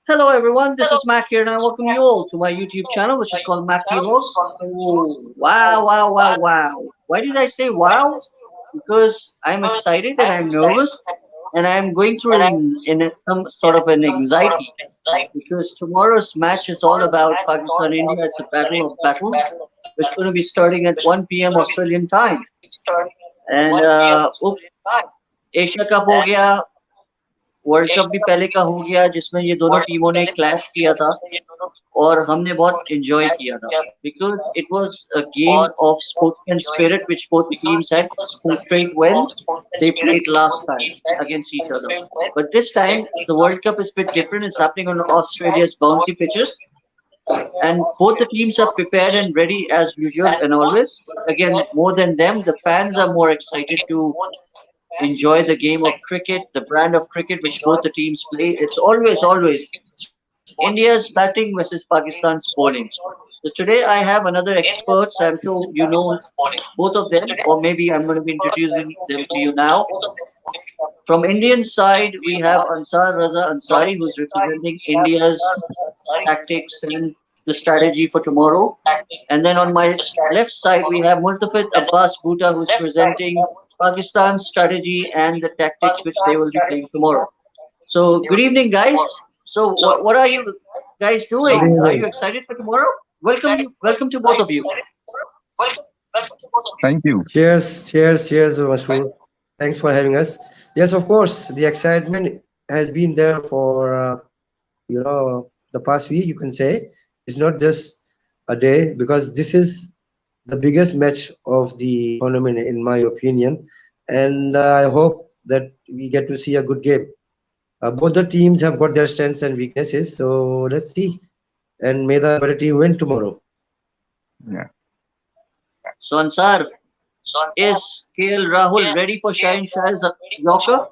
Hello everyone, this is Mac here and I welcome you all to my YouTube channel which is called Mac Vlogs. Oh, wow, wow, wow, wow. Why did I say wow? Because I'm excited and I'm nervous and I'm going through some sort of an anxiety because tomorrow's match is all about Pakistan India. It's a battle of battles which is going to be starting at 1 p.m. Australian time. And Asia Cup हो गया, world cup भी पहले का हो गया जिसमें ये दोनों टीमों ने क्लैश किया था और हमने बहुत एंजॉय किया था because it was a game of sportsman spirit which both teams had portrayed when they played last time against each other. But this time the World Cup is a bit different. It's happening on Australia's bouncy pitches and both the teams are prepared and ready as usual and always. Again, more than them, the fans are more excited to enjoy the game of cricket, the brand of cricket which both the teams play. It's always India's batting versus Pakistan's bowling. So today I have another experts. I'm sure you know both of them, or maybe I'm going to be introducing them to you now. From Indian side, we have Ansar Raza Ansari, who's representing India's tactics and the strategy for tomorrow. And then on my left side, we have Multafit Abbas Butta, who's presenting Pakistan's strategy and the tactics which they will be playing tomorrow. So, good evening, guys. So, what are you guys Good doing? Are you evening. excited for tomorrow? Welcome to both of you. Thank you. Cheers, Mashur. Thanks for having us. Yes, of course, the excitement has been there for the past week. You can say it's not just a day because this is the biggest match of the tournament, in my opinion, and I hope that we get to see a good game. Both the teams have got their strengths and weaknesses, so let's see. And may the better team win tomorrow. Yeah. So, Ansar, is KL Rahul ready for Shine Shah's Yorker?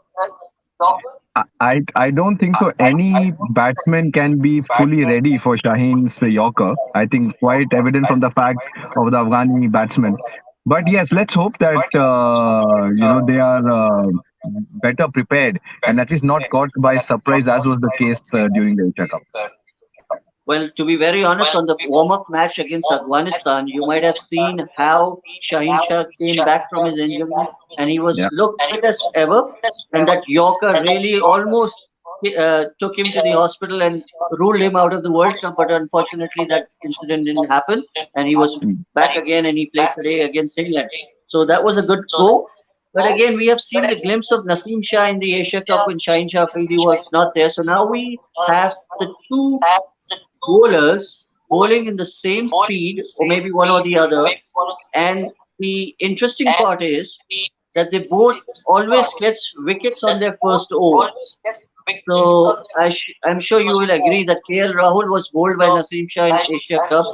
I don't think so. Any batsman can be fully ready for Shaheen's Yorker. I think quite evident from the fact of the Afghani batsman. But yes, let's hope that they are better prepared and at least not caught by surprise, as was the case during the Asia Cup. Well, to be very honest, on the warm-up match against Afghanistan, you might have seen how Shaheen Shah came back from his injury and he was Yeah. looked fit as ever. And that Yorker really almost took him to the hospital and ruled him out of the World Cup. But unfortunately, that incident didn't happen, and he was back again and he played today against England. So that was a good go. But again, we have seen the glimpse of Naseem Shah in the Asia Cup when Shaheen Shah Afridi was not there. So now we have the two bowlers bowling in the same speed, or maybe one or the other. And the interesting part is that they both always gets wickets on their first over. So I'm sure you will agree that KL Rahul was bowled by Naseem Shah in Asia Cup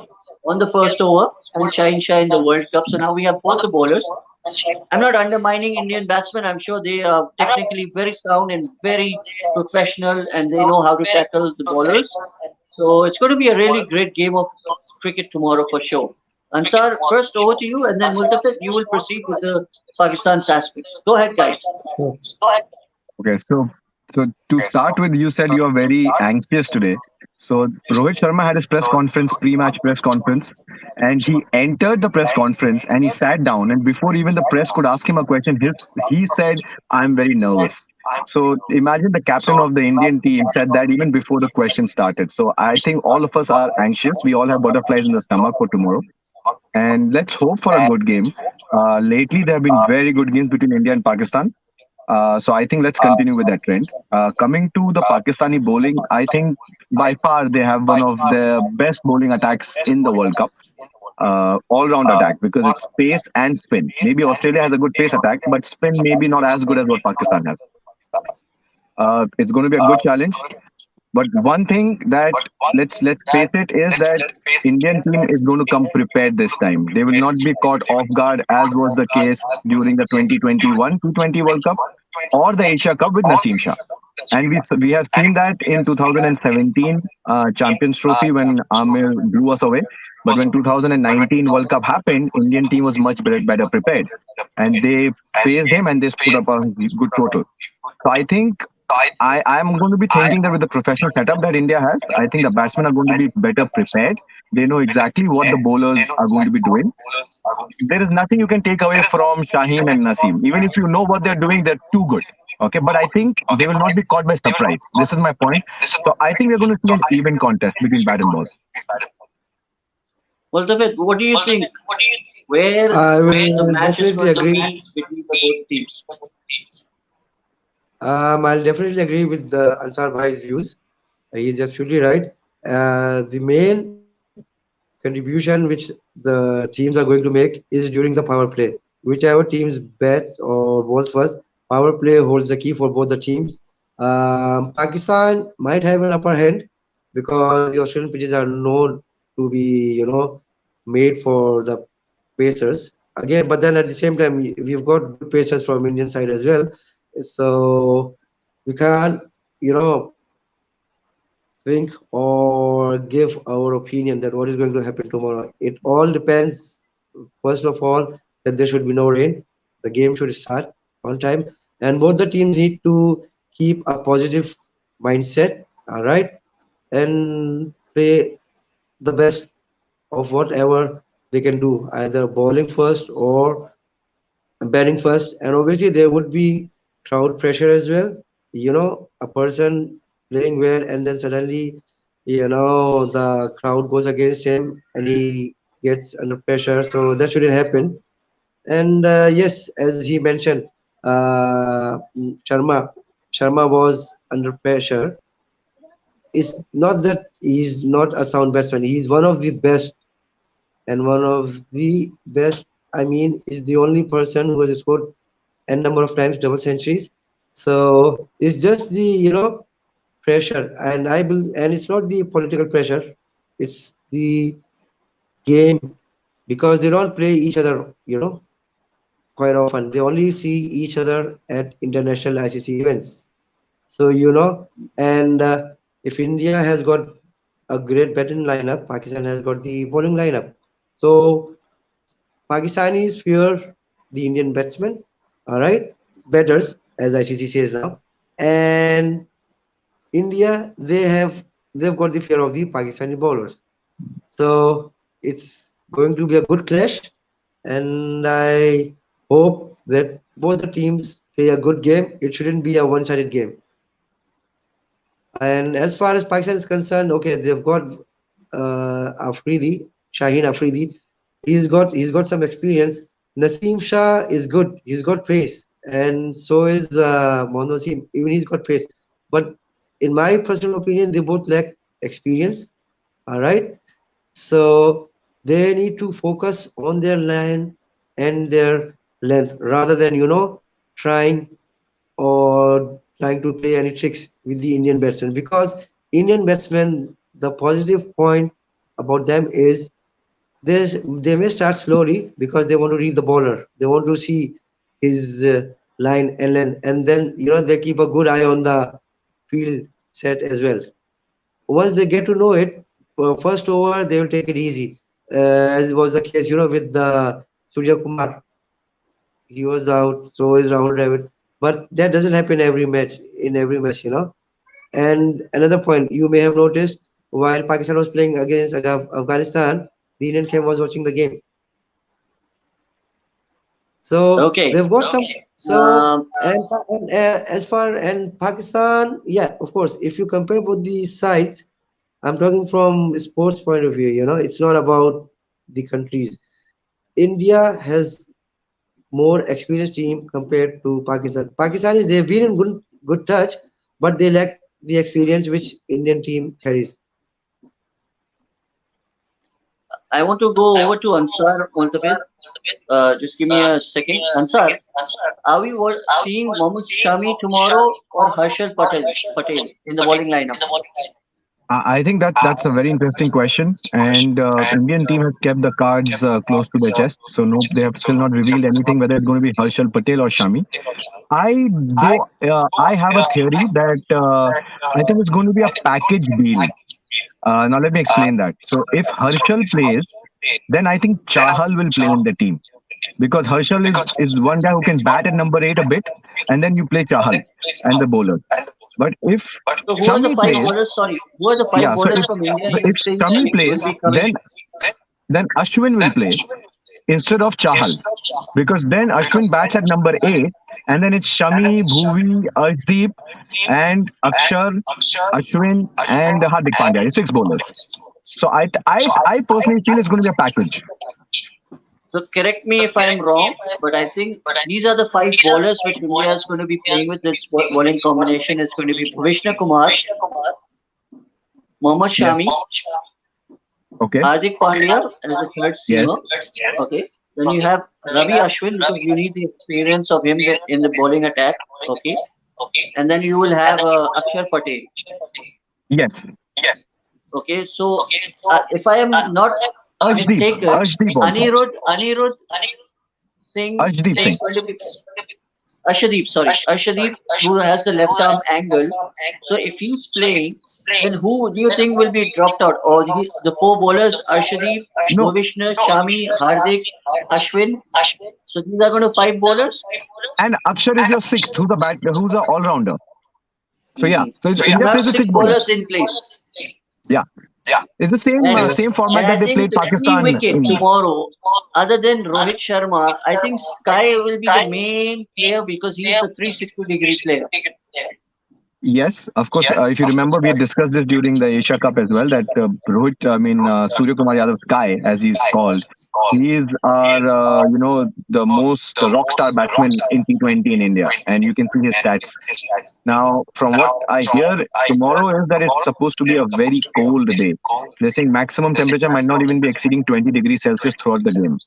on the first over and Shaheen Shah in the World Cup. So now we have both the bowlers. I'm not undermining Indian batsmen. I'm sure they are technically very sound and very professional and they know how to tackle the bowlers. So it's going to be a really great game of cricket tomorrow for sure. Ansar, first over to you and then Multafit, you will proceed with the Pakistan's aspects. Go ahead, guys. Sure. Okay, so to start with, you said you are very anxious today. So Rohit Sharma had his press conference, pre-match press conference, and he entered the press conference and he sat down. And before even the press could ask him a question, he said, "I'm very nervous." So imagine the captain of the Indian team said that even before the question started. So I think all of us are anxious. We all have butterflies in the stomach for tomorrow. And let's hope for a good game. Lately, there have been very good games between India and Pakistan. So I think let's continue with that trend. Coming to the Pakistani bowling, I think by far they have one of the best bowling attacks in the World Cup. All-round attack because it's pace and spin. Maybe Australia has a good pace attack, but spin maybe not as good as what Pakistan has. It's going to be a good challenge. But one thing that let's face it is that Indian team is going to come prepared this time. They will not be caught off guard as was the case during the 2021 T20 World Cup or the Asia Cup with Naseem Shah. And we have seen that in 2017 Champions Trophy when Amir blew us away. But when 2019 World Cup happened, Indian team was much better prepared, and they faced him and they put up a good total. So I think I'm going to be thinking that with the professional setup that India has, I think the batsmen are going to be better prepared. They know exactly what the bowlers are going to be doing. There is nothing you can take away from Shaheen and Naseem. Even if you know what they're doing, they're too good. Okay, but I think they will not be caught by surprise. This is my point. So I think we're going to see an even contest between bat and ball. Multafit, what do you think? Where I the will match is definitely going to agree. be between the both teams? I'll definitely agree with the Ansar Bhai's views. He is absolutely right. The main contribution which the teams are going to make is during the power play. Whichever teams bats or balls first, power play holds the key for both the teams. Pakistan might have an upper hand because the Australian pitches are known to be, made for the pacers. Again, but then at the same time, we've got good pacers from Indian side as well. So we can't, you know, think or give our opinion that what is going to happen tomorrow. It all depends, first of all, that there should be no rain. The game should start on time, and both the teams need to keep a positive mindset, all right, and play the best of whatever they can do, either bowling first or batting first. And obviously, there would be crowd pressure as well. A person playing well, and then suddenly, the crowd goes against him and he gets under pressure. So that shouldn't happen. And yes, as he mentioned, Sharma was under pressure. It's not that he's not a sound batsman. He's one of the best, and one of the best. I mean, is the only person who has scored n number of times double centuries. So it's just the pressure, and and it's not the political pressure. It's the game, because they don't play each other, quite often. They only see each other at international ICC events. So and if India has got a great batting lineup, Pakistan has got the bowling lineup. So Pakistanis fear the Indian batsmen, all right, batters, as ICC says now, and India, they've got the fear of the Pakistani bowlers. So it's going to be a good clash, and I hope that both the teams play a good game. It shouldn't be a one-sided game. And as far as Pakistan is concerned, okay, they've got Afridi, Shaheen Afridi. He's got some experience. Naseem Shah is good. He's got pace, and so is Mohammad Naseem. Even he's got pace. But in my personal opinion, they both lack experience. All right, so they need to focus on their line and their length rather than trying trying to play any tricks with the Indian batsmen, because Indian batsmen, the positive point about them is they may start slowly because they want to read the bowler. They want to see his line and length, and then they keep a good eye on the field set as well. Once they get to know it, first over they will take it easy, as was the case with the Surya Kumar. He was out, so is Rahul Dravid. But that doesn't happen every match, in every match. And another point you may have noticed, while Pakistan was playing against Afghanistan, the Indian camp was watching the game. So Okay. they've got some. So Um, as far and Pakistan, yeah, of course, if you compare both these sides, I'm talking from sports point of view. It's not about the countries. India has more experienced team compared to Pakistan. Pakistanis, they've been in good touch, but they lack the experience which Indian team carries. I want to go over to Ansar Multafit. Just give me a second. Ansar, are we seeing Mohammad Shami tomorrow or Patel in the bowling lineup? I think that's a very interesting question, and Indian team has kept the cards close to their chest. So no, they have still not revealed anything whether it's going to be Harshal Patel or Shami. I have a theory that I think it's going to be a package deal. Now let me explain that. So if Harshal plays, then I think Chahal will play in the team because Harshal is one guy who can bat at number 8 a bit, and then you play Chahal and the bowlers. But if So who are the Shami five plays, bowlers? Sorry, who are the five yeah. So bowlers from India you if think Shami will plays, be coming? then Ashwin will play instead of Chahal, because then Ashwin bats at number 8, and then it's Shami, Bhuvi, Arshdeep, and Akshar, Ashwin, and Hardik Pandya. It's six bowlers. So I personally feel it's going to be a package. So correct me if I'm wrong, but I think these are the five bowlers which India is going to be playing with. This bowling combination is going to be Bhuvishna Kumar, Mohammad Yes. Shami, Okay. Hardik Pandya as the third Yes. seamer. Okay. Then you have Ravi Ashwin because you need the experience of him in the bowling attack. Okay. And then you will have Akshar Patel. Yes. Okay. So if I am not Arshdeep. mistaken, Arshdeep also. Anirudh Singh Arshdeep is Singh. going to be Arshdeep, who has the left arm angle. So if he's playing, then who do you think will be dropped out? Or the four bowlers, Arshdeep, No. Bhuvishnu, Shami, Hardik, Ashwin. So these are going to five bowlers. And Akshar is your sixth, who's a all rounder. So yeah. Mhm. So So you India have plays with six six bowlers. bowlers in place. Yeah. It's the And same format and I that they think played the key Pakistan wicket in. tomorrow, other than Rohit Sharma, I think Sky will be the main player because he's the 360-degree player. Yes, of course. If you remember, we had discussed this during the Asia Cup as well. That Surya Kumar Yadav Sky, as he's called, he is our the most rock star batsman in T20 in India, and you can see his stats. Now, from what I hear, tomorrow is that it's supposed to be a very cold day. They're saying maximum temperature might not even be exceeding 20 degrees Celsius throughout the game.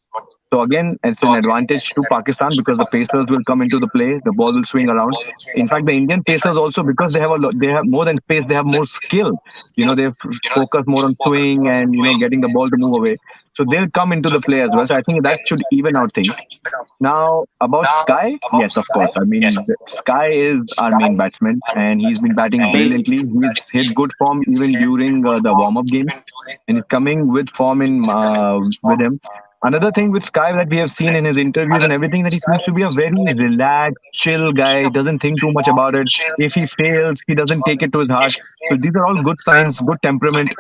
So again, it's an advantage to Pakistan because the pacers will come into the play. The ball will swing around. In fact, the Indian pacers also, because they have more than pace, they have more skill. They focus more on swing and getting the ball to move away. So they'll come into the play as well. So I think that should even out things. Now about Sky, yes, of course. I mean, Sky is our main batsman, and he's been batting Amazing. brilliantly. He's hit good form even during the warm-up games, and he's coming with form in with him. Another thing with Sky that we have seen in his interviews and everything, that he seems to be a very relaxed, chill guy. Doesn't think too much about it. If he fails, he doesn't take it to his heart. So these are all good signs, good temperament.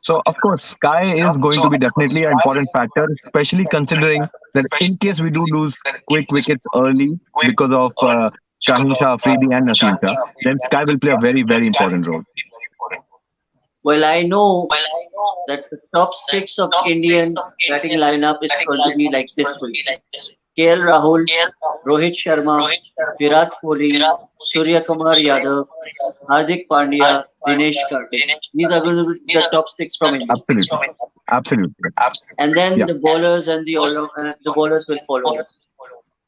So of course, Sky is going to be definitely an important factor, especially considering that in case we do lose quick wickets early because of Shaheen Shah Afridi and Naseem Shah, then Sky will play a very, very important role. Well, I know that the top six of Indian batting lineup is going to be like this way. KL Rahul, Rohit Sharma, Virat Kohli, Surya Kumar Yadav, Hardik Pandya, Dinesh Karthik. These are going to be the top six from India. Absolutely. Absolutely. And then Yeah. the bowlers and the bowlers will follow them.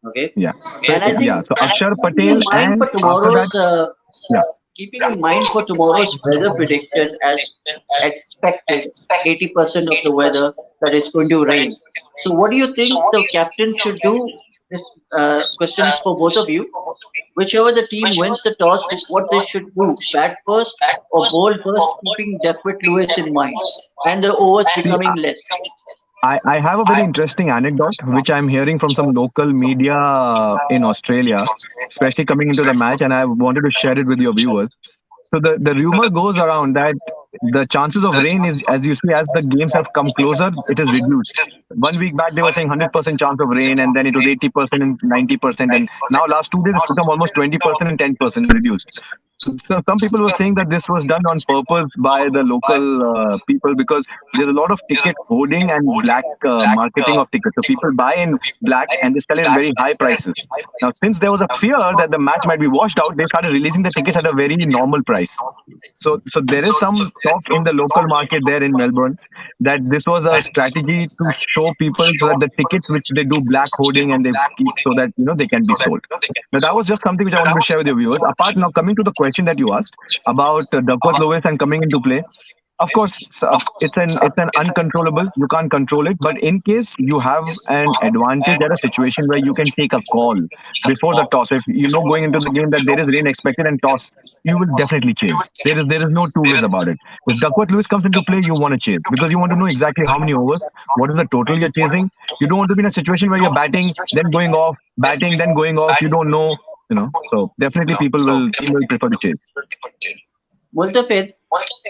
Okay. Yeah. So And I yeah. think So Akshar keeping in Patel, mind and for after that, tomorrow's yeah. keeping in mind for tomorrow's weather prediction as expected 80% of the weather that it's going to rain. So what do you think the captain should do? This question is for both of you. Whichever the team wins the toss, what they should do: bat first or bowl first, keeping Duckworth Lewis in mind, and the overs See, becoming less. I have a very interesting anecdote which I'm hearing from some local media in Australia, especially coming into the match, and I wanted to share it with your viewers. So the rumor goes around that the chances of rain is, as you see, as the games have come closer, it is reduced. 1 week back they were saying 100% chance of rain, and then it was 80% and 90%, and now last 2 days it's become almost 20% and 10% reduced. So some people were saying that this was done on purpose by the local people, because there's a lot of ticket hoarding and black marketing of tickets. So people buy in black and they sell it at very high prices. Now, since there was a fear that the match might be washed out, they started releasing the tickets at a very normal price. So there is some talk in the local market there in Melbourne that this was a strategy to show people so that the tickets which they do black hoarding and they keep so that they can be sold. Now that was just something which I wanted to share with your viewers. Apart, now coming to the question that you asked about Duckworth Lewis and coming into play. Of course, it's an uncontrollable. You can't control it. But in case you have an advantage at a situation where you can take a call before the toss, if going into the game that there is rain expected and toss, you will definitely chase. There is no two ways about it. If Duckworth Lewis comes into play, you want to chase because you want to know exactly how many overs, what is the total you're chasing. You don't want to be in a situation where you're batting, then going off, batting, then going off. You don't know. So definitely team will prefer to chase. Multafit,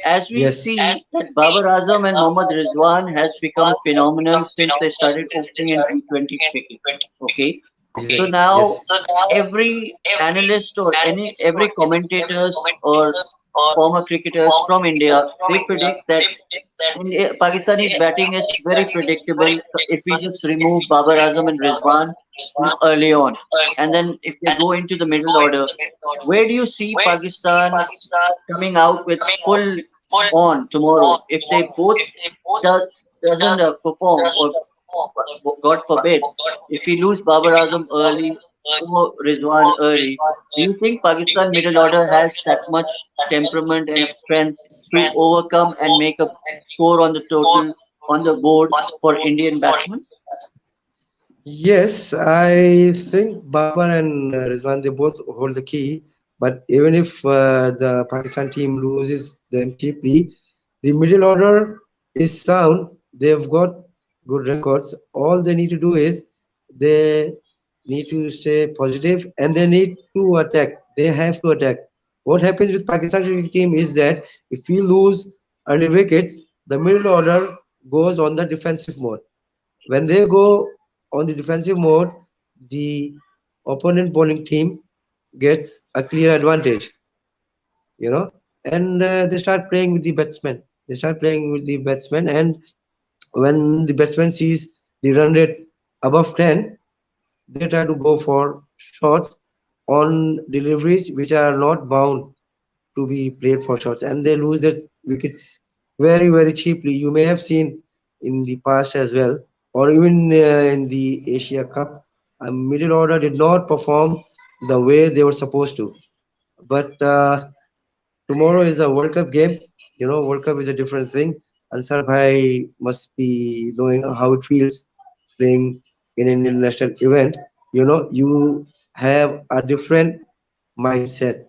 as we Yes. see that Babar Azam and Mohammad Rizwan has become phenomenal since they started opening in T20 cricket. Okay, so Yes. now every analyst or every commentators or former cricketers from India, they predict that Pakistani batting is very predictable if we just remove Babar Azam and Rizwan early on. And then if they go into the middle order, where do you see Pakistan coming out with full on tomorrow? If they both do, doesn't perform, or God forbid, if we lose Babar Azam early or Rizwan early, do you think Pakistan middle order has that much temperament and strength to overcome and make a score on the total on the board for Indian batsmen? Yes, I think Babar and Rizwan, they both hold the key. But even if the Pakistan team loses them cheaply, the middle order is sound. They've got good records. All they need to do is they need to stay positive and they need to attack. They have to attack. What happens with Pakistan cricket team is that if we lose early wickets, the middle order goes on the defensive mode. When they go on the defensive mode, the opponent bowling team gets a clear advantage, you know, and they start playing with the batsmen. They start playing with the batsmen, and when the batsman sees the run rate above 10, they try to go for shots on deliveries which are not bound to be played for shots, and they lose their wickets very, very cheaply. You may have seen in the past as well, or even in the Asia Cup, a middle order did not perform the way they were supposed to. But tomorrow is a World Cup game. You know, World Cup is a different thing. Ansar Bhai must be knowing how it feels playing in an international event. You know, you have a different mindset.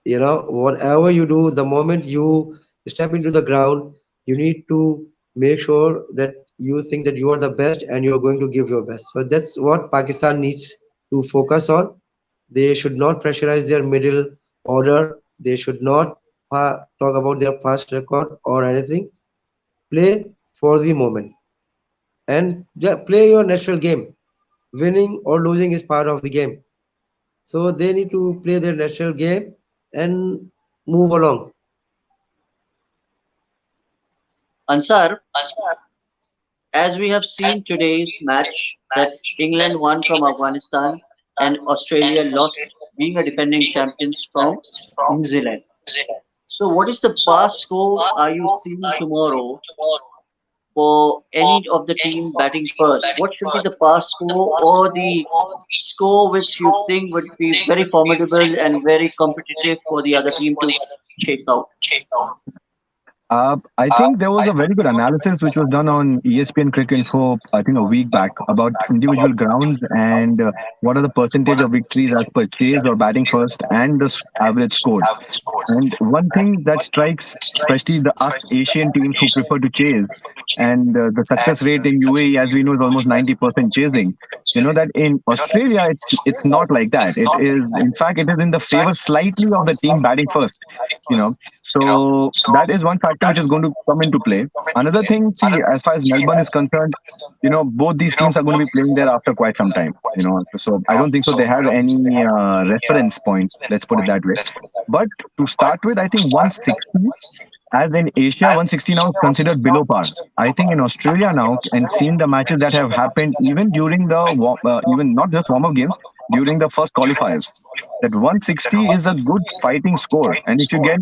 You know, whatever you do, the moment you step into the ground, you need to make sure that you think that you are the best and you are going to give your best. So that's what Pakistan needs to focus on. They should not pressurize their middle order. They should not talk about their past record or anything. Play for the moment and play your natural game. Winning or losing is part of the game. So they need to play their natural game and move along. Ansar, as we have seen today's match that England won from Afghanistan and Australia lost, being a defending champions from New Zealand. So, what is the pass score are you seeing tomorrow for any of the team batting first? What should be the pass score or the score which you think would be very formidable and very competitive for the other team to chase out? I think there was a very good analysis which was done on ESPN Cricket Info, I think a week back, about individual grounds and what are the percentage of victories as per chase or batting first and the average scores. And one thing that strikes, especially the us Asian teams who prefer to chase, and the success rate in UAE, as we know, is almost 90% chasing. You know that in Australia, it's not like that. It is, in fact, it is in the favor slightly of the team batting first. You know, so that is one factor which is going to come into play. Another thing, see, as far as Melbourne is concerned, both these teams are going to be playing there after quite some time. So I don't think so they have any reference point. Let's put it that way. But to start with, I think 160, as in Asia, 160 now is considered below par. I think in Australia now, and seeing the matches that have happened even during even not just warm-up games, during the first qualifiers, that 160 is a good fighting score. And if you get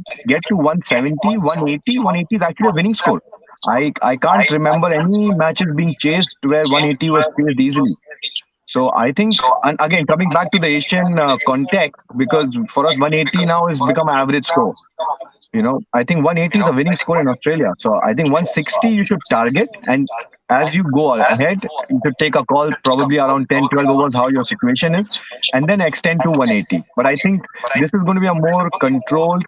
to 170, 180, 180 is actually a winning score. I can't remember any matches being chased where 180 was chased easily. So I think, and again, coming back to the Asian context, because for us 180 now has become an average score. I think 180 is a winning score in Australia. So I think 160 you should target. And as you go ahead, you should take a call probably around 10, 12 overs, how your situation is, and then extend to 180. But I think this is going to be a more controlled,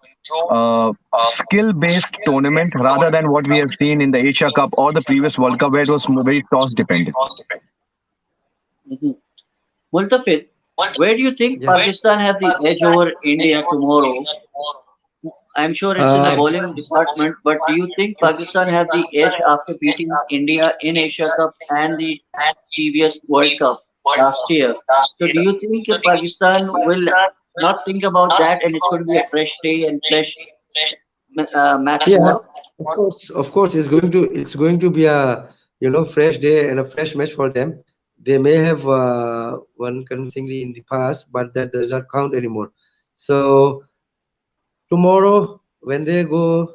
skill based tournament rather than what we have seen in the Asia Cup or the previous World Cup where it was very toss dependent. Mhm. Multafit, Where do you think Yeah. Pakistan have the edge over India tomorrow? I'm sure it's in the bowling department, but do you think Pakistan have the edge after beating India in Asia Cup and the previous World Cup last year? So do you think Pakistan will not think about that and it's going to be a fresh day and fresh match Yeah, tomorrow? of course, it's going to be a fresh day and a fresh match for them. They may have won convincingly in the past, but that does not count anymore. So tomorrow, when they go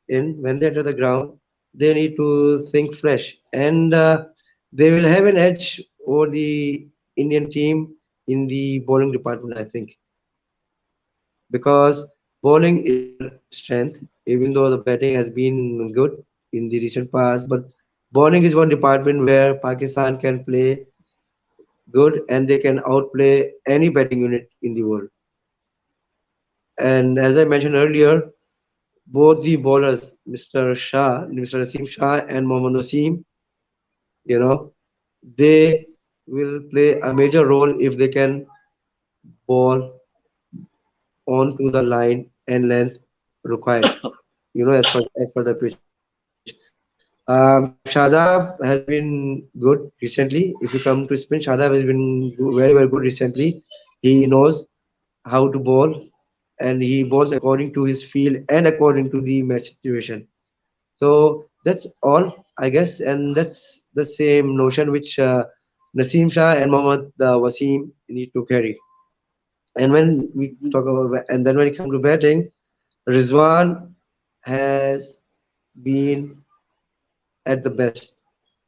when they enter the ground, they need to think fresh, and they will have an edge over the Indian team in the bowling department, I think, because bowling is their strength, even though the batting has been good in the recent past. But bowling is one department where Pakistan can play good and they can outplay any batting unit in the world. And as I mentioned earlier, both the bowlers, Mr. Naseem Shah and Mohammad Naseem, you know, they will play a major role if they can bowl onto the line and length required, as per the pitch. Shadab has been good recently. If you come to spin, Shadab has been very, very good recently. He knows how to bowl and he bowls according to his field and according to the match situation. So that's all, I guess, and that's the same notion which Naseem Shah and Mohammad Wasim need to carry. And when we come to batting, Rizwan has been at the best,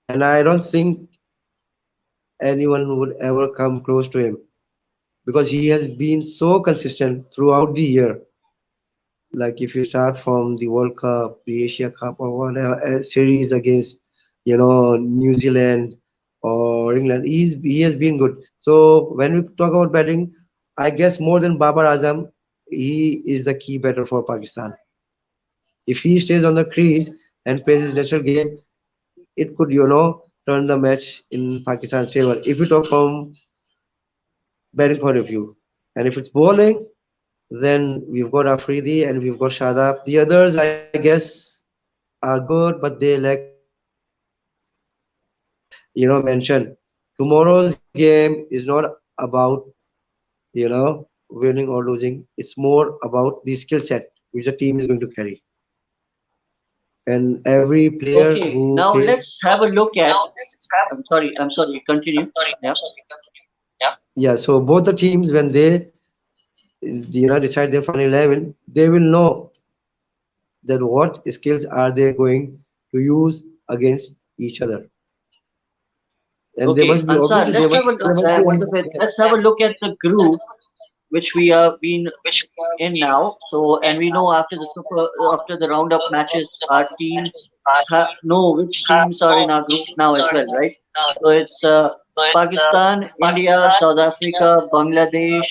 and I don't think anyone would ever come close to him because he has been so consistent throughout the year. Like if you start from the World Cup, the Asia Cup, or whatever series against, New Zealand or England, he has been good. So when we talk about batting, I guess more than Babar Azam, he is the key batter for Pakistan. If he stays on the crease and plays his natural game, it could, turn the match in Pakistan's favor. If you talk from batting point of view, and if it's bowling, then we've got Afridi and we've got Shadab. The others, I guess, are good, but they lack experience. And as I, mentioned, tomorrow's game is not about, winning or losing. It's more about the skill set which the team is going to carry. And every player Okay, who now plays, let's have a look at. I'm sorry, continue. Yeah. yeah. So both the teams, when they, decide their final 11, they will know that what skills are they going to use against each other, and they Okay, must be Ansar, obviously they let's must, have a they must be Multafit, let's have a look at the group which we have been in now. So, and we know after the roundup matches, our teams know which teams are in our group now as well, right? So it's Pakistan, India, South Africa, Bangladesh,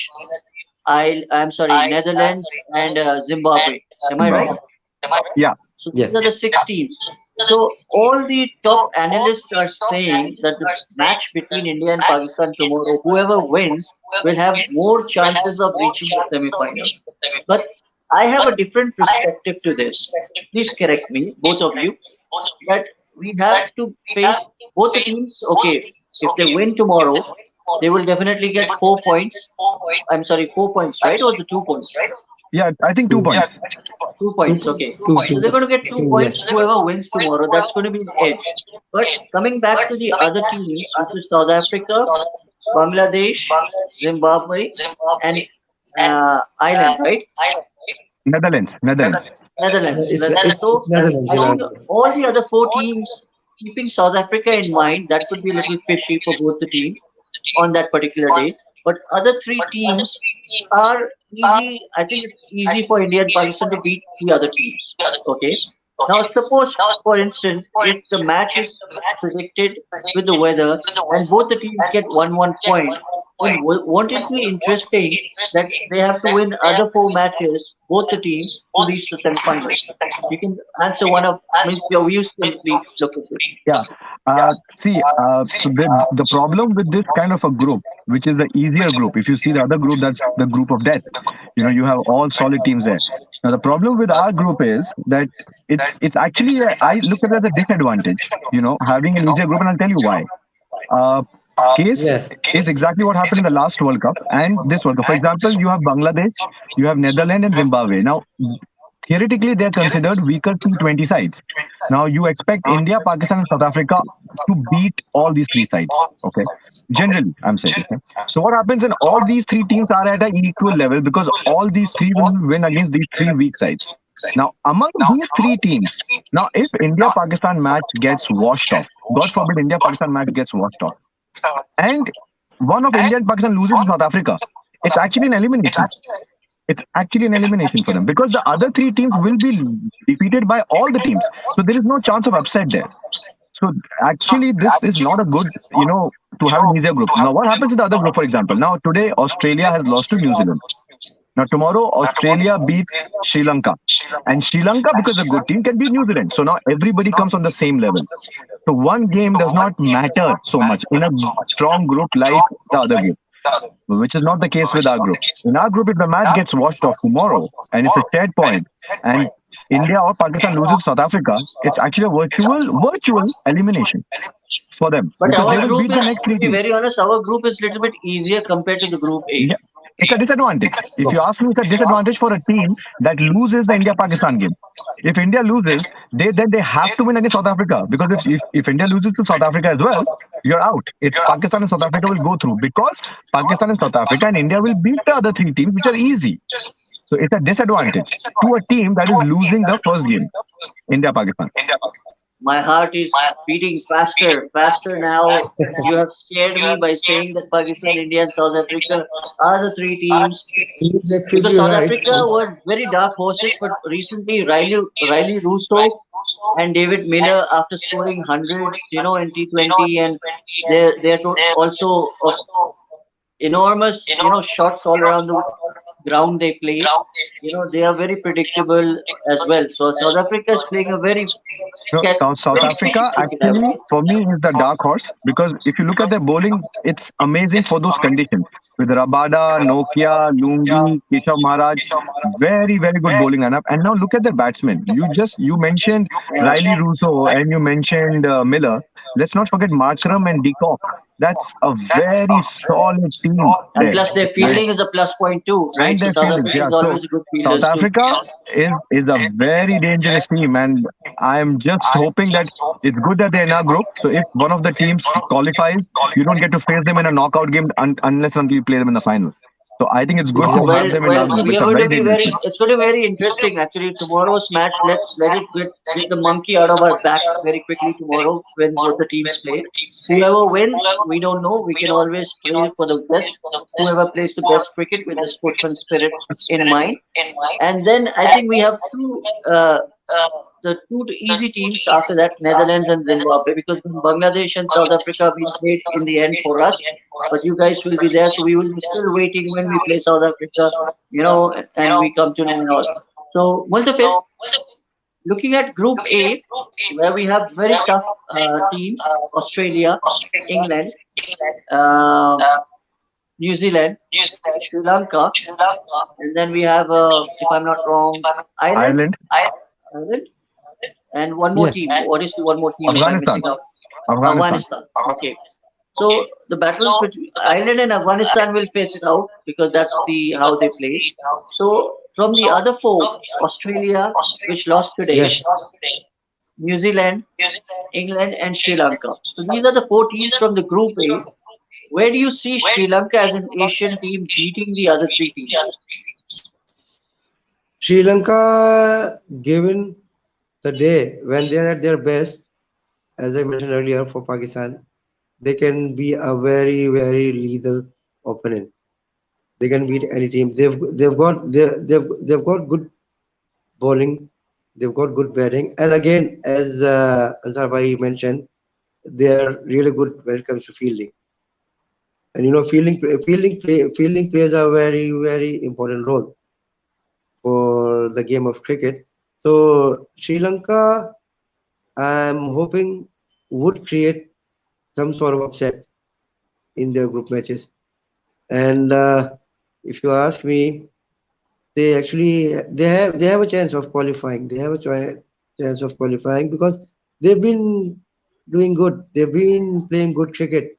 I'm sorry, Netherlands, and Zimbabwe. Am I right? Zimbabwe. Yeah. So yeah. these are the six teams. So all the top analysts are saying that the match between India and Pakistan tomorrow, whoever wins will have more chances of reaching the semi-finals. But I have a different perspective to this. Please correct me, both of you, that we have to face both the teams. Okay, if they win tomorrow, they will definitely get 4 points. I'm sorry, 4 points, right? Or the 2 points? Yeah, I think two Two, points. 2 points, okay. So they're going to get two two, yeah. points. Whoever wins tomorrow, that's going to be the edge. But coming back to the other teams, which is South Africa, Bangladesh, Zimbabwe, and Ireland, right? Netherlands. Netherlands. Netherlands. So It's Netherlands, I think all the other four teams, keeping South Africa in mind, that could be a little fishy for both the teams on that particular day. But other three teams are easy. I think it's easy for India and Pakistan to beat the other teams. Okay. Now, suppose, for instance, if the match is predicted with the weather and both the teams get 1 point, then won't it be interesting that they have to win other four matches, both the teams, to reach the semifinals? You can answer one of, means your views can be look at this. Yeah. So the problem with this kind of a group, which is the easier group, if you see the other group, that's the group of death. You have all solid teams there. Now the problem with our group is that it's actually I look at it as a disadvantage. Having an easier group, and I'll tell you why. Uh, Case Yeah. is exactly what happened in the last World Cup and this World Cup. For example, you have Bangladesh, you have Netherlands and Zimbabwe. Now, theoretically, they're considered weaker T20 sides. Now, you expect India, Pakistan, and South Africa to beat all these three sides. Okay, generally, I'm saying. Okay? So, what happens in all these three teams are at an equal level because all these three will win against these three weak sides. Now, among these three teams, now if India Pakistan match gets washed off, God forbid India Pakistan match gets washed off, and one of India and Pakistan loses to South Africa, it's actually an elimination. It's actually an elimination for them because the other three teams will be defeated by all the teams. So there is no chance of upset there. So actually, this is not a good, to have an easier group. Now, what happens in the other group, for example? Now, today, Australia has lost to New Zealand. Now, tomorrow, Australia beats Sri Lanka. And Sri Lanka, because a good team, can beat New Zealand. So now everybody comes on the same level. So one game does not matter so much in a strong group like the other group, which is not the case with our group. In our group, if the match gets washed off tomorrow and it's a shared point, and India or Pakistan loses to South Africa, it's actually a virtual elimination for them But because they our will group beat the is, next to three be teams. very honest, our group is a little bit easier compared to the group A. Yeah, it's a disadvantage. If you ask me, it's a disadvantage for a team that loses the India-Pakistan game. If India loses, they have to win against South Africa because if India loses to South Africa as well, you're out. It's Pakistan and South Africa will go through because Pakistan and South Africa and India will beat the other three teams, which are easy. So it's a disadvantage to a team that is losing the first game, India-Pakistan. My heart is beating faster, faster now. You have scared me by saying that Pakistan, India, and South Africa are the three teams. He's Because absolutely South right. Africa were very dark horses, but recently Riley Russo and David Miller, after scoring hundreds, in T20, and they're also of enormous, shots all around the ground they play. They are very predictable as well. So South Africa is playing a very No, South very fishy Africa cricket, I would actually say. for me is the dark horse because if you look at their bowling, it's amazing for those conditions with Rabada, Nokia, Lungi, Keshav Maharaj, very good bowling lineup. And now look at their batsmen. You mentioned Yeah. Riley Russo and you mentioned Miller. Let's not forget Markram and Decock. That's a very solid team And there. plus their And fielding is a plus point too, right? and So their South fieldings. Africa Yeah, is so always a good South fielders too. Africa is a very dangerous team, and I'm just hoping that it's good that they're in our group. So if one of the teams qualifies, you don't get to face them in a knockout game unless until you play them in the final. So I think it's good to Exactly. have Well, them in well, our group. we It's are a going to very be dangerous very. team. It's going to be very interesting actually. Tomorrow's match, let's let it get the monkey out of our back very quickly tomorrow when both the teams play. Whoever wins, we don't know. We can always play for the best. Whoever plays the best cricket with the sportsman spirit in mind. And then I think we have the two easy teams after that, Netherlands and Zimbabwe, because Bangladesh and South Africa have been played in the end for us. But you guys will be there, so we will be still waiting when we play South Africa, and we come to know and all. So, Multafit, looking at Group A, where we have very tough teams: Australia, England, uh, New Zealand, Sri Lanka, and then we have, if I'm not wrong, Ireland. Ireland, Ireland, and one more Yeah. team. What is the one more team if I'm Afghanistan, missing out? Afghanistan. Afghanistan. Okay. So the battles between Ireland and Afghanistan will face it out because that's the how they play. So from the other four, Australia, which lost today, Yes. New Zealand, England, and Sri Lanka. So these are the four teams from the Group A. Where do you see Sri Lanka as an Asian team beating the other three teams? Sri Lanka, given the day when they are at their best, as I mentioned earlier, for Pakistan, they can be a very lethal opponent. They can beat any team. They've got good bowling. They've got good batting. And again, as Ansar bhai mentioned, they are really good when it comes to fielding. And fielding plays a very important role for the game of cricket. So Sri Lanka, I'm hoping, would create some sort of upset in their group matches. And if you ask me, they have a chance of qualifying. They have a chance of qualifying because they've been doing good. They've been playing good cricket,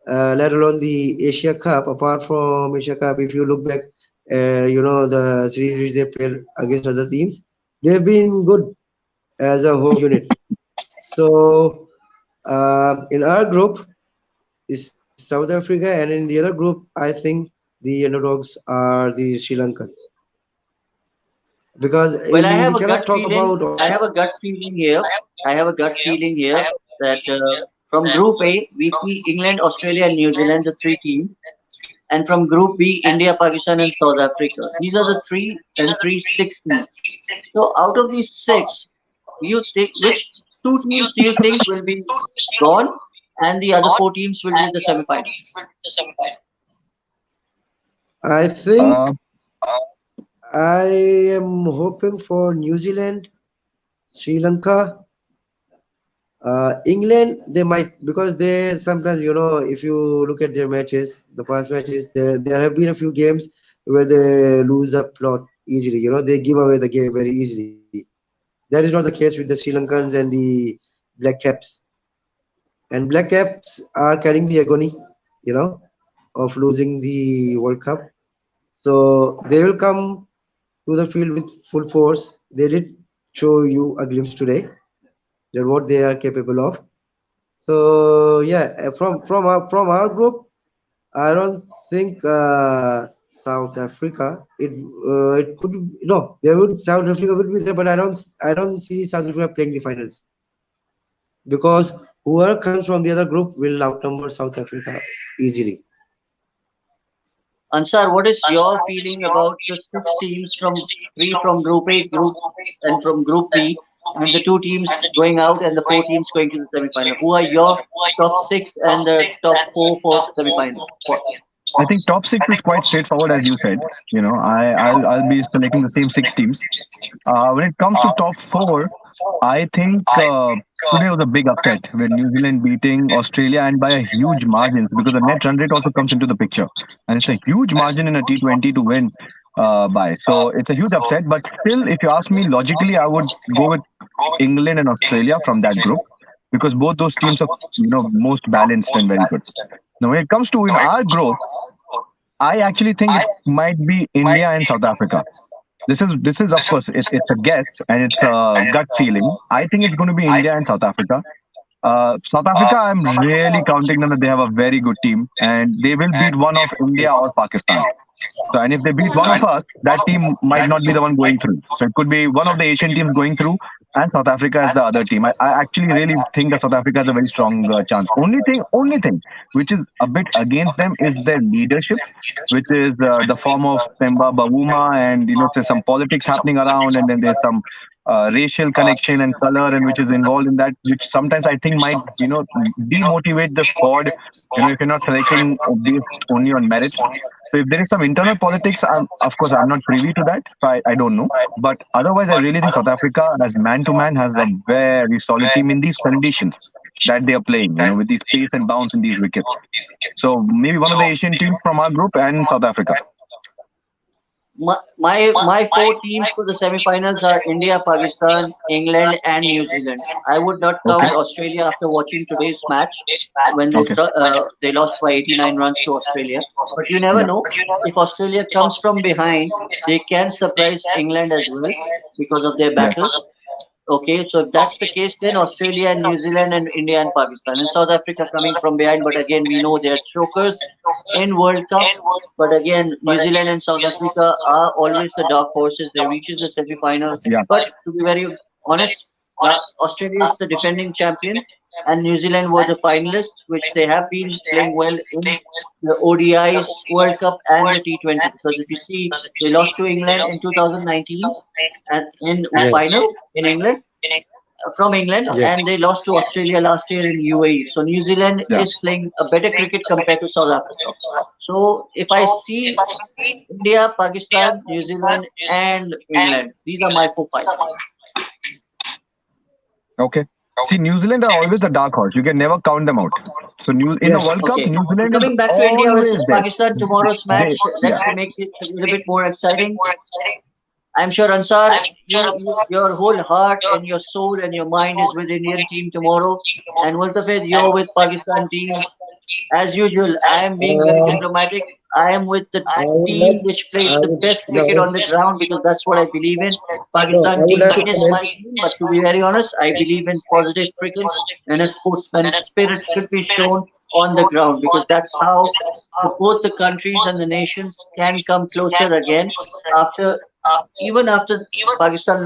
let alone the Asia Cup. Apart from Asia Cup, if you look back, the series which they played against other teams, they've been good as a whole unit. So in our group is South Africa, and in the other group, I think the underdogs are the Sri Lankans because Well, I we have a cannot gut talk feeling. about. I have a gut feeling here. I have a gut feeling here that from Group A, we see England, Australia, and New Zealand, the three teams. And from Group B, India, Pakistan, and South Africa. These are the three and three six teams. So out of these six, do you think which two teams do you think will be gone, and the other four teams will be in the semifinal? I Uh, think I am hoping for New Zealand, Sri Lanka, England. They might because they sometimes if you look at their matches, the past matches, there have been a few games where they lose a plot easily. They give away the game very easily. That is not the case with the Sri Lankans and the Black Caps. And Black Caps are carrying the agony, you know, of losing the World Cup. So they will come to the field with full force. They did show you a glimpse today that what they are capable of. So yeah, from our group, I don't think South Africa. It could no. There would South Africa would be there, but I don't see South Africa playing the finals because whoever comes from the other group will outnumber South Africa easily. Ansar, what is your feeling about the six teams from three from Group A, Group and from Group B, and the two teams going out and the four teams going to the semifinal? Who are your top six and the top four for semifinal spots? I think top six is quite straightforward, as you said. I'll be selecting the same six teams. When it comes to top four, I think today was a big upset with New Zealand beating Australia and by a huge margin because the net run rate also comes into the picture, and it's a huge margin in a T20 to win by. So it's a huge upset. But still, if you ask me logically, I would go with England and Australia from that group because both those teams are most balanced and very good. Now, when it comes to in our group, I actually think it might be India and South Africa. This is of course it's a guess and it's a gut feeling. I think it's going to be India and South Africa. South Africa, I'm really counting them that they have a very good team and they will beat one of India or Pakistan. So, and if they beat one of us, that team might not be the one going through. So, it could be one of the Asian teams going through, and South Africa is the other team. I actually really think that South Africa has a very strong chance. Only thing which is a bit against them is their leadership, which is the form of Themba Bavuma, and there's some politics happening around, and then there's some racial connection and color, and which is involved in that, which sometimes I think might demotivate the squad. If you're not selecting based only on merit. So if there is some internal politics, of course, I'm not privy to that. So I don't know. But otherwise, I really think South Africa, as man to man, has a very solid team in these conditions that they are playing, with these pace and bounce in these wickets. So maybe one of the Asian teams from our group and South Africa. My four teams for the semifinals are India, Pakistan, England, and New Zealand. I would not Okay. count Australia after watching today's match when Okay. they lost by 89 runs to Australia. But you never Yeah. know. If Australia comes from behind, they can surprise England as well because of their Yes. battle. Okay, so if that's the case, then Australia and New Zealand and India and Pakistan and South Africa coming from behind. But again, we know they're chokers in World Cup. But again, New Zealand and South Africa are always the dark horses. They reaches the semi-final. Yeah. But to be very honest, Australia is the defending champion, and New Zealand were the finalists, which they have been playing well in the ODIs, World Cup, and the T20. Because if you see, they lost to England in 2019 and in Yeah. final in England. from England, Yeah. and they lost to Australia last year in UAE. So New Zealand Yeah. is playing a better cricket compared to South Africa. So if I see India, Pakistan, New Zealand, and England, these are my four five. Okay. See, New Zealand are always the dark horse. You can never count them out. So, in the Yes. World Cup, Okay. New So Zealand is coming back to India always versus there. Pakistan tomorrow's They, match, yeah. let's make it a little bit more exciting. I'm sure Ansar, your whole heart and your soul and your mind is with Indian team tomorrow, and Multafit, you're with Pakistan team. As usual, I am being very Uh, diplomatic. I am with the I would team like, which I plays the would, best no, cricket on the ground because that's what I believe in. no, I Pakistan would team like to minus comment. my team, but to be very honest, I believe in positive cricket and a sportsman spirit should be shown on the ground because that's how both the countries and the nations can come closer again after even after Pakistan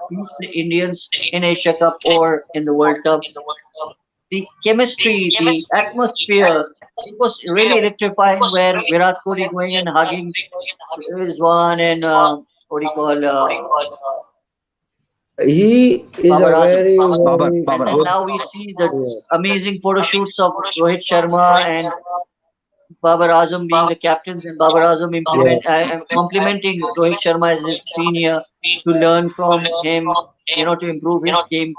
beat the Indians in Asia Cup or in the World Cup, the chemistry, the atmosphere, it was really electrifying where Virat Kohli going and hugging Rizwan and what do you call He is Babar a Azam. very, very And good Babar. now we see the player. amazing photo shoots of Rohit Sharma and Babar Azam being the captains and Babar Azam Yeah. complimenting Rohit Sharma as his senior to learn from him, to improve his game.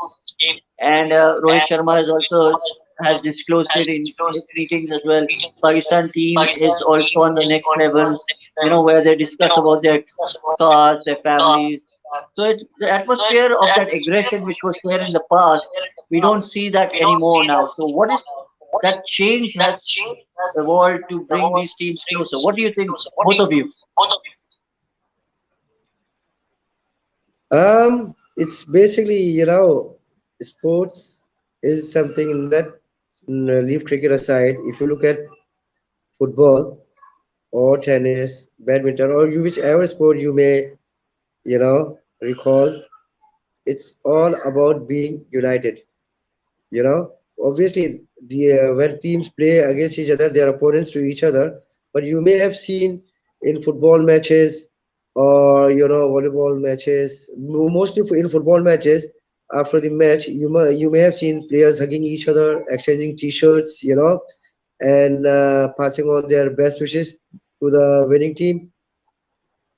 And Rohit Sharma has also has disclosed it in his meetings as well. Pakistan team is also on the next level, where they discuss about their cars, their families. So it's the atmosphere of that aggression which was there in the past. We don't see that anymore now. So what is that change has evolved to bring these teams closer? What do you think, both of you? It's basically, sports is something that leave cricket aside. If you look at football or tennis, badminton, or whichever sport you may, recall, it's all about being united. You know, obviously, when teams play against each other, they are opponents to each other. But you may have seen in football matches or volleyball matches, mostly in football matches. After the match, you may have seen players hugging each other, exchanging T-shirts, and passing on their best wishes to the winning team.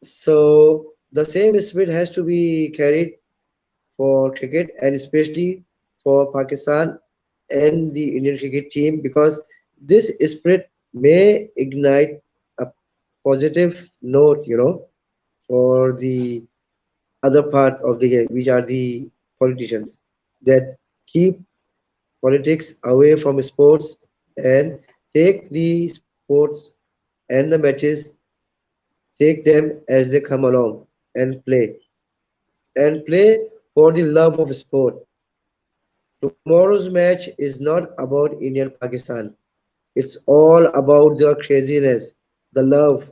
So the same spirit has to be carried for cricket and especially for Pakistan and the Indian cricket team because this spirit may ignite a positive note, for the other part of the game, which are the politicians that keep politics away from sports and take the sports and the matches, take them as they come along and play for the love of sport. Tomorrow's match is not about Indian Pakistan. It's all about the craziness, the love,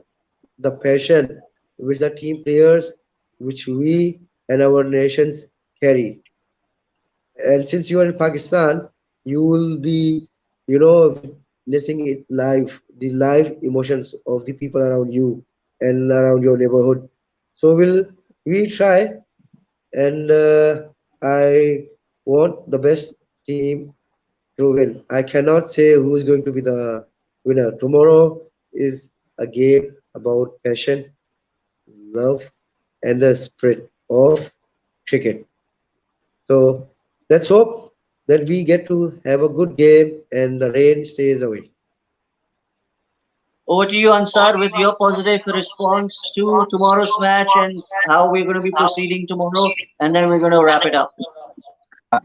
the passion which the team players, which we and our nations carry. And since you are in Pakistan, you will be, witnessing it live, the live emotions of the people around you and around your neighborhood. So we try and I want the best team to win. I cannot say who is going to be the winner. Tomorrow is a game about passion, love, and the spirit of cricket. So let's hope that we get to have a good game and the rain stays away. Over to you, Ansar, with your positive response to tomorrow's match and how we're going to be proceeding tomorrow, and then we're going to wrap it up.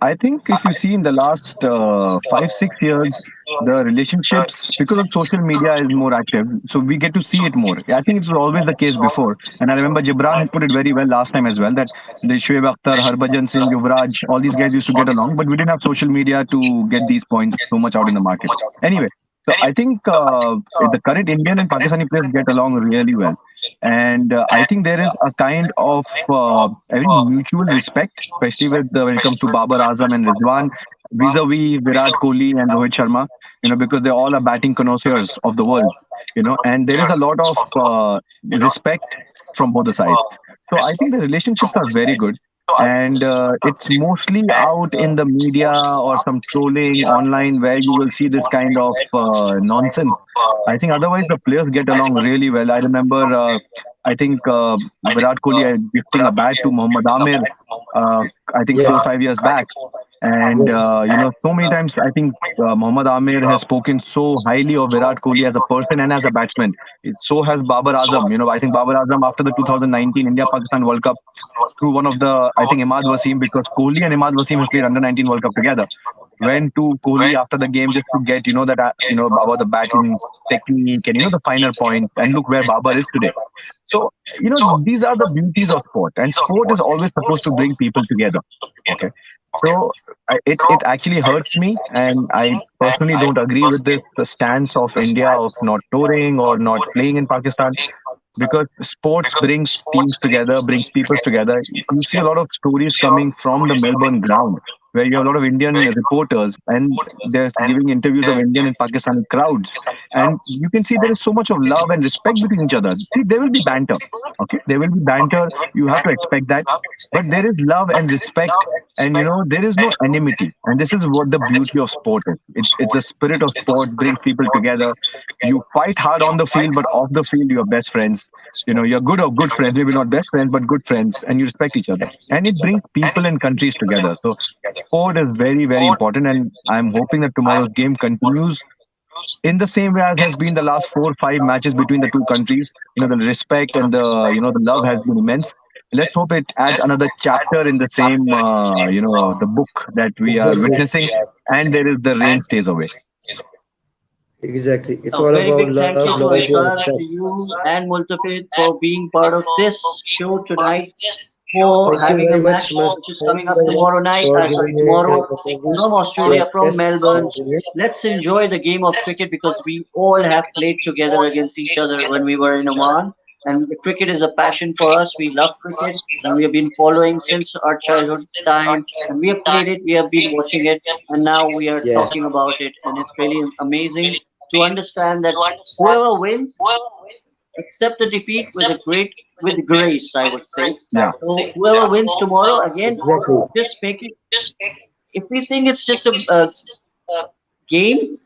I think if you see in the last 5 6 years, the relationships because of social media is more active, so we get to see it more. I think it was always the case before, and I remember Gibran had put it very well last time as well that the Shoaib Akhtar, Harbhajan Singh, Yuvraj, all these guys used to get along, but we didn't have social media to get these points so much out in the market. Anyway, so I think the current Indian and Pakistani players get along really well. And I think there is a kind of a very mutual respect, especially when it comes to Babar Azam and Rizwan, vis-a-vis Virat Kohli and Rohit Sharma. Because they all are batting connoisseurs of the world. And there is a lot of respect from both the sides. So I think the relationships are very good. and it's mostly out in the media or some trolling online where you will see this kind of nonsense. I think otherwise the players get along really well. I remember, I think Virat Kohli gifting a bat to Mohammad Amir, I think Yes. 4 5 years back. And Yes. so many times I think Mohammad Amir has spoken so highly of Virat Kohli as a person and as a batsman. So has Babar Azam. I think Babar Azam after the 2019 India Pakistan World Cup through one of the, I think, Imad Wasim, because Kohli and Imad Wasim have played under 19 World Cup together. Went to Kohli after the game just to get that about the batting technique and the finer points, and look where Babar is today. So these are the beauties of sport, and sport is always supposed to bring people together. Okay, so it actually hurts me, and I personally don't agree with this the stance of India of not touring or not playing in Pakistan, because sports brings teams together, brings people together. You see a lot of stories coming from the Melbourne ground where you have a lot of Indian reporters and they're giving interviews of Indian and Pakistani crowds. And you can see there is so much of love and respect between each other. See, there will be banter. Okay. There will be banter. You have to expect that. But there is love and respect, and there is no enmity. And this is what the beauty of sport is. It's the spirit of sport brings people together. You fight hard on the field, but off the field, you're best friends. You're good friends, maybe not best friends, but good friends, and you respect each other. And it brings people and countries together. So sport is very, very important. And I'm hoping that tomorrow's game continues in the same way as has been the last 4 5 matches between the two countries. The respect and the love has been immense. Let's hope it adds another chapter in the same, the book that we are Exactly. witnessing, and there is the rain stays away. Exactly. It's A all very about big love, thank you to loyalty, and Ansar, respect. to you, and Multafit for being part of this show tonight, for Thank you having a very match much, Mas. which is Thank coming you up very much tomorrow night. for Sorry, giving me the tomorrow opportunity from to Australia, from express my Melbourne. opinion. Let's enjoy the game of cricket because we all have played together against each other when we were in Oman. And the cricket is a passion for us. We love cricket and we have been following since our childhood time. And we have played it, we have been watching it, and now we are Yeah. talking about it. And it's really amazing to understand that whoever wins accept the defeat with a great with grace, I would say. Yeah. So whoever wins tomorrow, again, Exactly. just make it. If we think it's just a game,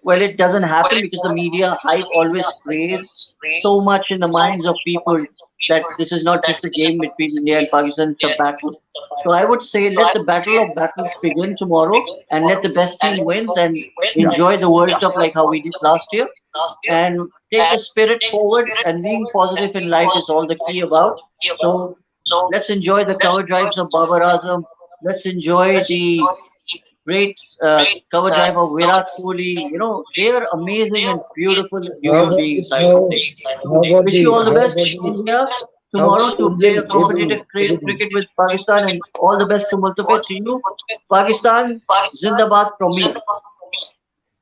well, it doesn't happen because the media hype always creates so much in the minds of people that this is not just a game between India and Pakistan, it's a battle. So I would say let the battle of battles begin tomorrow and let the best team wins and Yeah. enjoy the World Cup like how we did last year and take the spirit forward and being positive in life is all the key about. So let's enjoy the cover drives of Babar Azam. Let's enjoy the great cover drive of Virat Kohli. You know, they are amazing and beautiful How human about beings, this? I would How say. how So about wish the you all the how best, about the India, how tomorrow about to play Indian a competitive ability? cricket with Pakistan and all the best to Multafit to you. Pakistan, Zindabad from me.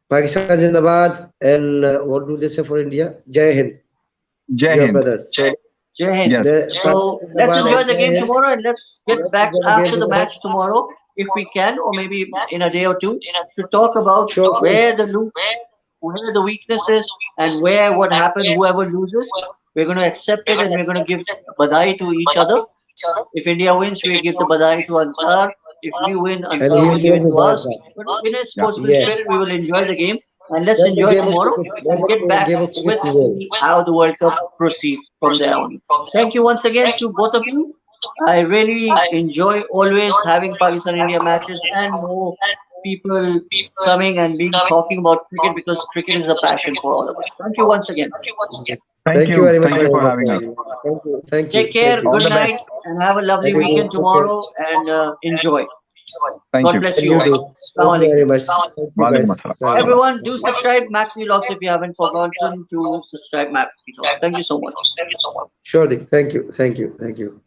Pakistan Zindabad, and what do they say for India? Jai Hind. We Jai are Hind. brothers. So Jai Hind. Yes. Pakistan So let's Zindabad enjoy and the Jai game Hind. tomorrow and let's get Let's back enjoy the game after the tomorrow. match tomorrow if we can, or maybe in a day or two, to talk about Sure, sure. where the weakness is and where what happened, whoever loses. We're going to accept it and we're going to give badai to each other. If India wins, we give the badai to Ansar. If we win, And Ansar he will will give give it me to us. Bharata. But in a Yeah. sportsman Yes. spirit, we will enjoy the game and let's Let the enjoy game of tomorrow cricket, let and get the back game of cricket with prevail. how the World Cup proceeds from there on. Thank you once again to both of you. I really enjoy always having Pakistan India matches and more people coming and being talking about cricket because cricket is a passion for all of us. Thank you once again. Thank Thank you you. very much Thank for you having for us. having us. Thank you. Thank Take you. care. Thank you. All Good the night best. and have a And lovely you do. weekend Take care. tomorrow and enjoy. Thank God you. bless And you you all. do. Thank Assalamu you very alaikum. much. Thank you Walaikum guys. assalam. Assalamu Everyone, alaikum. do subscribe Mac Vlogs if you haven't forgotten to subscribe Mac Vlogs. Thank you so much. Sure thing. Thank you. Thank you. Thank you.